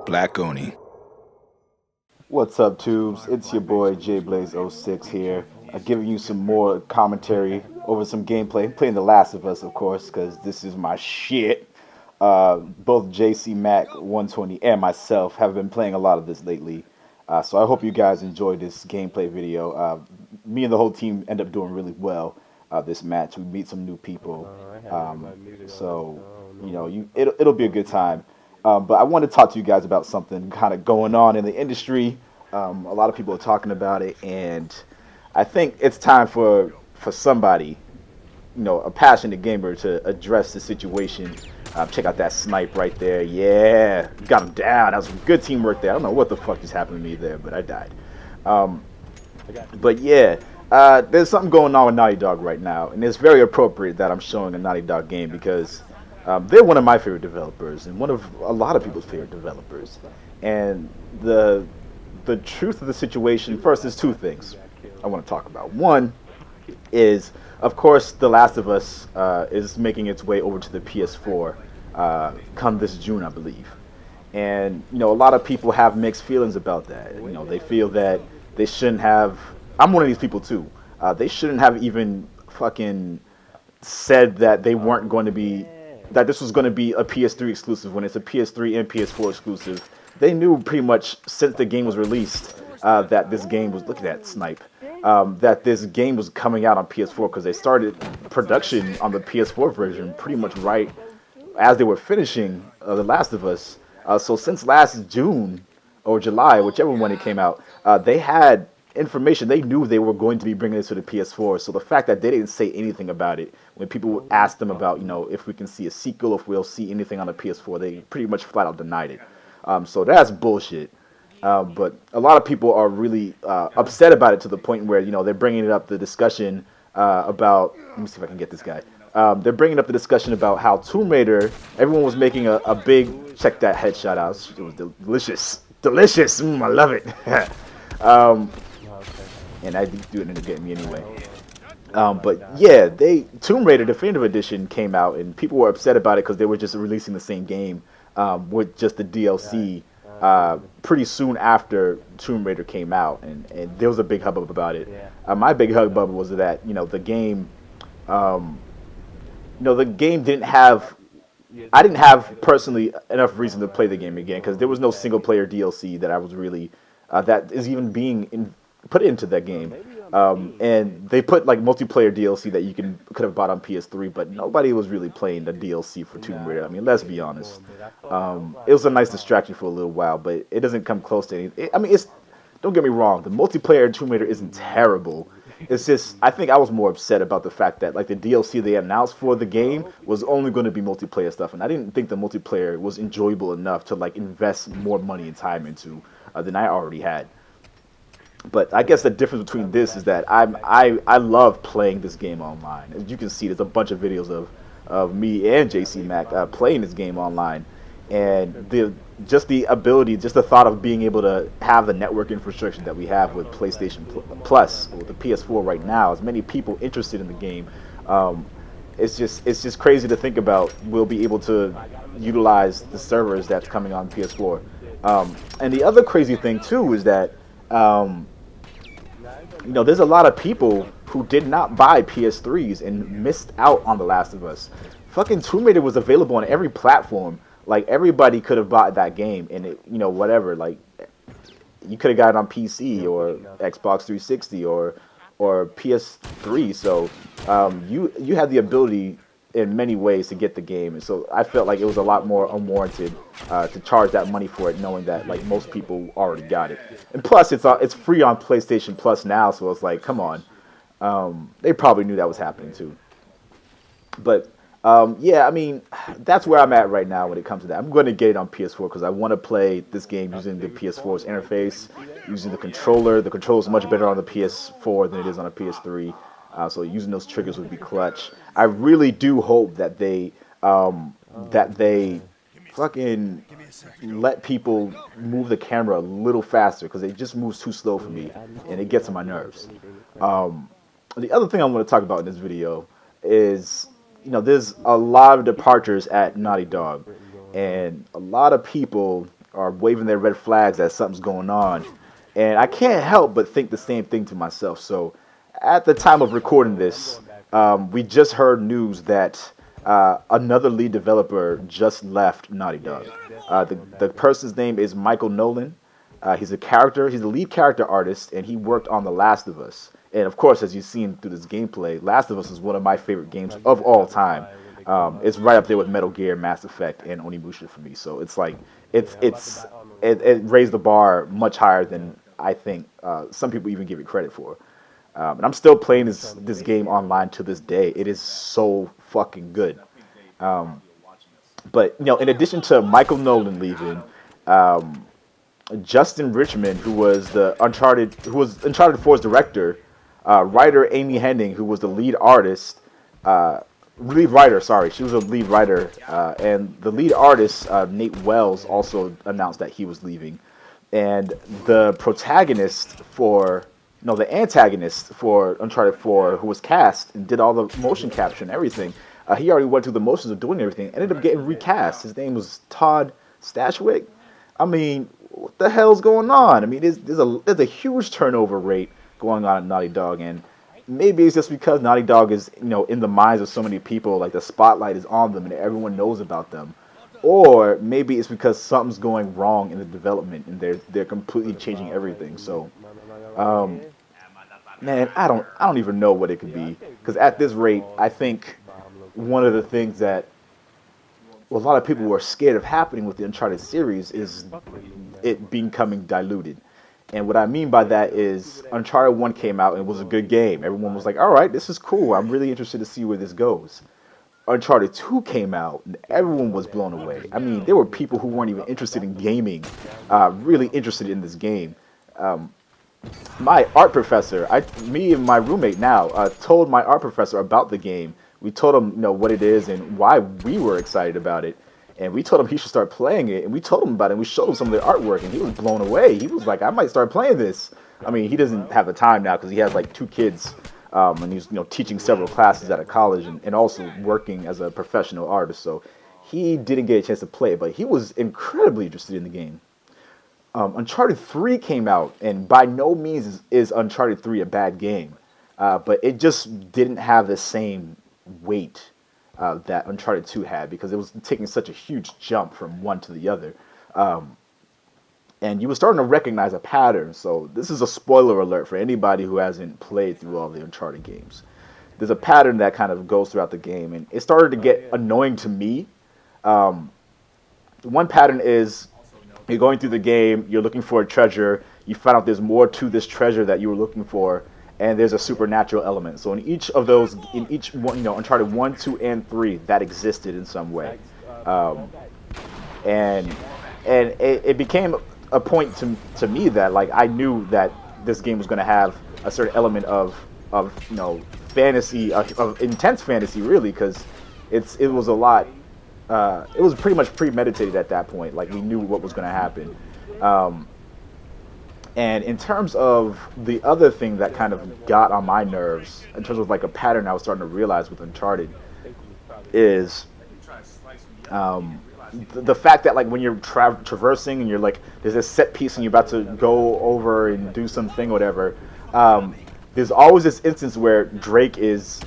Black Oni. What's up, Tubes? It's your boy JBlaze06 here, giving you some more commentary over some gameplay. Playing The Last of Us, of course, because this is my shit. Both JC Mac 120 and myself have been playing a lot of this lately. So I hope you guys enjoyed this gameplay video. Me and the whole team end up doing really well this match. We meet some new people. So, it'll be a good time. But I want to talk to you guys about something kind of going on in the industry. A lot of people are talking about it, and I think it's time for somebody, a passionate gamer, to address the situation. Check out that snipe right there. Yeah, got him down. That was some good teamwork there. I don't know what the fuck just happened to me there, but I died. But yeah, there's something going on with Naughty Dog right now, and it's very appropriate that I'm showing a Naughty Dog game because they're one of my favorite developers and one of a lot of people's favorite developers. And the truth of the situation, first, there's two things I want to talk about. One is, of course, The Last of Us is making its way over to the PS4 come this June, I believe. And a lot of people have mixed feelings about that. They feel that they shouldn't have. I'm one of these people too. They shouldn't have even fucking said that they weren't going to be that this was going to be a PS3 exclusive when it's a PS3 and PS4 exclusive. They knew pretty much since the game was released that this game was, look at that snipe, that this game was coming out on PS4 because they started production on the PS4 version pretty much right as they were finishing The Last of Us. So since last June or July, whichever one it came out, they had information. They knew they were going to be bringing this to the PS4. So the fact that they didn't say anything about it when people asked them about, if we can see a sequel, if we'll see anything on the PS4, they pretty much flat out denied it. So that's bullshit. But a lot of people are really upset about it to the point where, they're bringing it up the discussion about. Let me see if I can get this guy. They're bringing up the discussion about how Tomb Raider. Everyone was making a big. Check that headshot out. It was delicious, delicious. I love it. And I do it ended up getting me anyway. But yeah, Tomb Raider Definitive Edition came out, and people were upset about it because they were just releasing the same game with just the DLC pretty soon after Tomb Raider came out, and there was a big hubbub about it. My big hubbub was that the game, the game didn't have. I didn't have personally enough reason to play the game again because there was no single player DLC that I was really that is even being put into that game. And they put like multiplayer DLC that you could have bought on PS3, but nobody was really playing the DLC for Tomb Raider. I mean, let's be honest. It was a nice distraction for a little while, but it doesn't come close to anything. I mean, don't get me wrong. The multiplayer in Tomb Raider isn't terrible. It's just I think I was more upset about the fact that like the DLC they announced for the game was only going to be multiplayer stuff, and I didn't think the multiplayer was enjoyable enough to like invest more money and time into than I already had. But I guess the difference between this is that I love playing this game online. As you can see, there's a bunch of videos of me and JC Mac playing this game online, and the ability, just the thought of being able to have the network infrastructure that we have with PlayStation Plus, with the PS4 right now, as many people interested in the game, it's just crazy to think about. We'll be able to utilize the servers that's coming on PS4, and the other crazy thing too is that. There's a lot of people who did not buy PS3s and missed out on The Last of Us. Fucking Tomb Raider was available on every platform. Like everybody could have bought that game, and whatever. Like you could have got it on PC or Xbox 360 or PS3. So you had the ability in many ways to get the game, and so I felt like it was a lot more unwarranted to charge that money for it, knowing that like most people already got it. And plus, it's free on PlayStation Plus now, so it's like, come on, they probably knew that was happening too. But yeah, I mean, that's where I'm at right now when it comes to that. I'm going to get it on PS4 because I want to play this game using the PS4's interface, using the controller. The controller is much better on the PS4 than it is on a PS3. So using those triggers would be clutch. I really do hope that they fucking let people move the camera a little faster because it just moves too slow for me and it gets on my nerves. The other thing I want to talk about in this video is, there's a lot of departures at Naughty Dog, and a lot of people are waving their red flags that something's going on, and I can't help but think the same thing to myself. So, at the time of recording this, we just heard news that another lead developer just left Naughty Dog. The person's name is Michael Nolan. He's a lead character artist, and he worked on The Last of Us. And of course, as you've seen through this gameplay, Last of Us is one of my favorite games of all time. It's right up there with Metal Gear, Mass Effect, and Onimusha for me. So it's like it raised the bar much higher than I think some people even give it credit for. And I'm still playing this game online to this day. It is so fucking good. But in addition to Michael Nolan leaving, Justin Richmond, who was Uncharted 4's director, writer Amy Hennig, who was the lead writer, sorry, she was a lead writer, and the lead artist, Nate Wells, also announced that he was leaving. And the antagonist for Uncharted 4, who was cast and did all the motion capture and everything, he already went through the motions of doing everything, ended up getting recast. His name was Todd Stashwick. I mean, what the hell's going on? I mean, there's a huge turnover rate going on at Naughty Dog, and maybe it's just because Naughty Dog is in the minds of so many people, like the spotlight is on them and everyone knows about them, or maybe it's because something's going wrong in the development and they're completely changing everything. So, man, I don't even know what it could be, because at this rate, I think one of the things that a lot of people were scared of happening with the Uncharted series is it becoming diluted. And what I mean by that is Uncharted 1 came out and it was a good game. Everyone was like, all right, this is cool. I'm really interested to see where this goes. Uncharted 2 came out and everyone was blown away. I mean, there were people who weren't even interested in gaming, really interested in this game. My art professor, me and my roommate now, told my art professor about the game. We told him, what it is and why we were excited about it. And we told him he should start playing it. And we told him about it. And we showed him some of the artwork. And he was blown away. He was like, I might start playing this. I mean, he doesn't have the time now because he has like 2 kids. And he's teaching several classes at a college and also working as a professional artist. So he didn't get a chance to play it. But he was incredibly interested in the game. Uncharted 3 came out. And by no means is Uncharted 3 a bad game. But it just didn't have the same weight that Uncharted 2 had, because it was taking such a huge jump from one to the other. And you were starting to recognize a pattern. So this is a spoiler alert for anybody who hasn't played through all the Uncharted games. There's a pattern that kind of goes throughout the game, and it started to get annoying to me. One pattern is you're going through the game, you're looking for a treasure, you find out there's more to this treasure that you were looking for, and there's a supernatural element. So in each one, Uncharted 1, 2, and 3, that existed in some way. And it became a point to me that, like, I knew that this game was going to have a certain element of fantasy, of intense fantasy, really, because it was a lot. It was pretty much premeditated at that point. Like, we knew what was going to happen. And in terms of the other thing that kind of got on my nerves, in terms of like a pattern I was starting to realize with Uncharted, is the fact that, like, when you're traversing and you're like, there's this set piece and you're about to go over and do something, whatever, there's always this instance where Drake is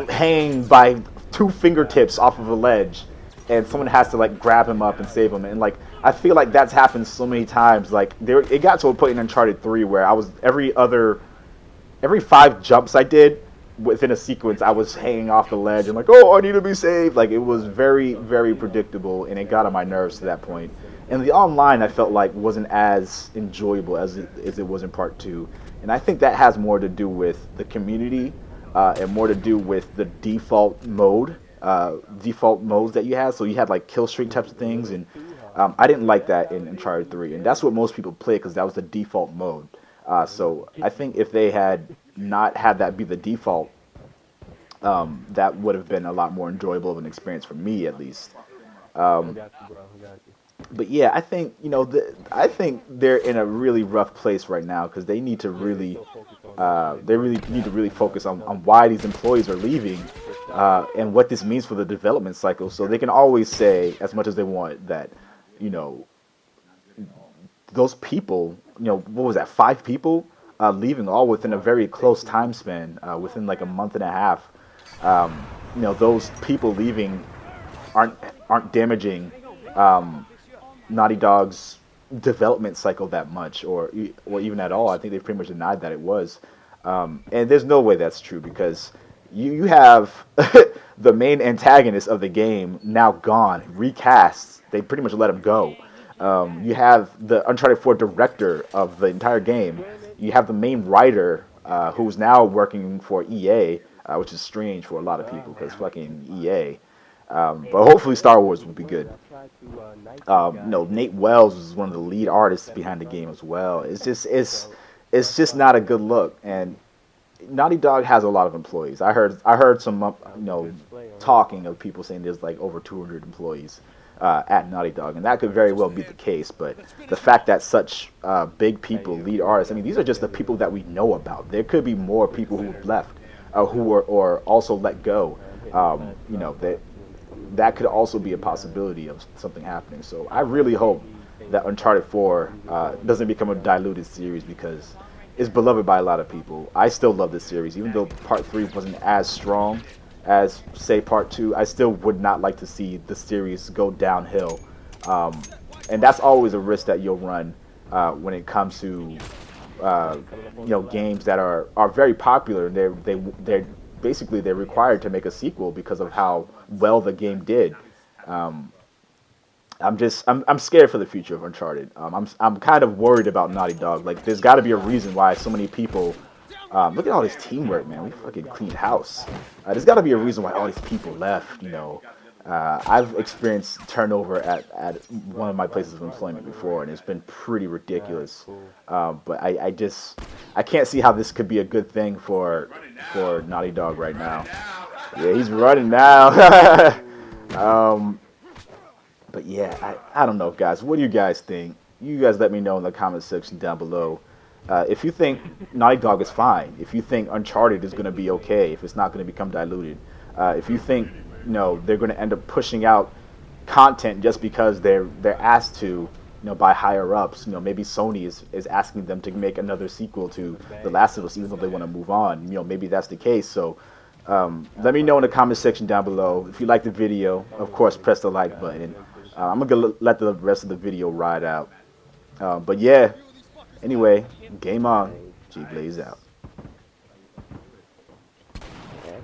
hanging by 2 fingertips off of a ledge, and someone has to like grab him up and save him. And like, I feel like that's happened so many times. Like, it got to a point in Uncharted 3 where I was every 5 jumps I did within a sequence, I was hanging off the ledge and like, oh, I need to be saved. Like, it was very, very predictable, and it got on my nerves to that point. And the online, I felt like, wasn't as enjoyable as it was in part 2. And I think that has more to do with the community, and more to do with the default modes that you had. So you had like kill streak types of things, and I didn't like that in Uncharted 3, and that's what most people play because that was the default mode. So I think if they had not had that be the default, that would have been a lot more enjoyable of an experience for me, at least. But yeah, I think I think they're in a really rough place right now because they need to really focus on why these employees are leaving, and what this means for the development cycle. So they can always say as much as they want that you know, those people, what was that, 5 people leaving all within a very close time span, within like a month and a half. Those people leaving aren't aren't damaging Naughty Dog's development cycle that much, or even at all. I think they've pretty much denied that it was. And there's no way that's true because you have the main antagonist of the game now gone, recast. They pretty much let him go. You have the Uncharted 4 director of the entire game. You have the main writer who's now working for EA, which is strange for a lot of people because fucking EA. But hopefully Star Wars will be good. Nate Wells is one of the lead artists behind the game as well. It's just not a good look. And Naughty Dog has a lot of employees. I heard some talking of people saying there's like over 200 employees at Naughty Dog, and that could very well be the case. But the fact that such big people, lead artists, I mean, these are just the people that we know about. There could be more people who have left, who are or also let go. That could also be a possibility of something happening. So I really hope that Uncharted 4 doesn't become a diluted series because it's beloved by a lot of people. I still love this series, even though Part 3 wasn't as strong as, say, Part 2. I still would not like to see the series go downhill. Um, and that's always a risk that you'll run when it comes to games that are very popular. They're basically they're required to make a sequel because of how well the game did. Um, I'm scared for the future of Uncharted. I'm kind of worried about Naughty Dog. Like, there's got to be a reason why so many people. Look at all this teamwork, man. We fucking cleaned house. There's got to be a reason why all these people left. I've experienced turnover at one of my places of employment before, and it's been pretty ridiculous. But I can't see how this could be a good thing for Naughty Dog right now. Yeah, he's running now. um, but yeah, I don't know, guys. What do you guys think? You guys let me know in the comment section down below. If you think Naughty Dog is fine, if you think Uncharted is going to be okay, if it's not going to become diluted, if you think they're going to end up pushing out content just because they're asked to, by higher ups. Maybe Sony is asking them to make another sequel to The Last of Us, even though they want to move on. Maybe that's the case. So let me know in the comment section down below. If you like the video, of course, press the like button. I'm gonna let the rest of the video ride out. But yeah, anyway, game on. G Blaze out. Dad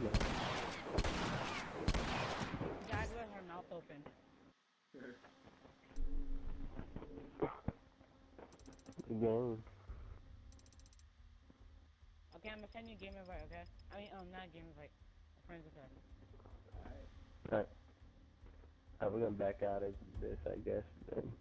with her mouth open. Game. Okay, I'm gonna send you game invite, okay? I mean, not game invite. Friends with her. Alright. We're gonna back out of this, I guess. Then.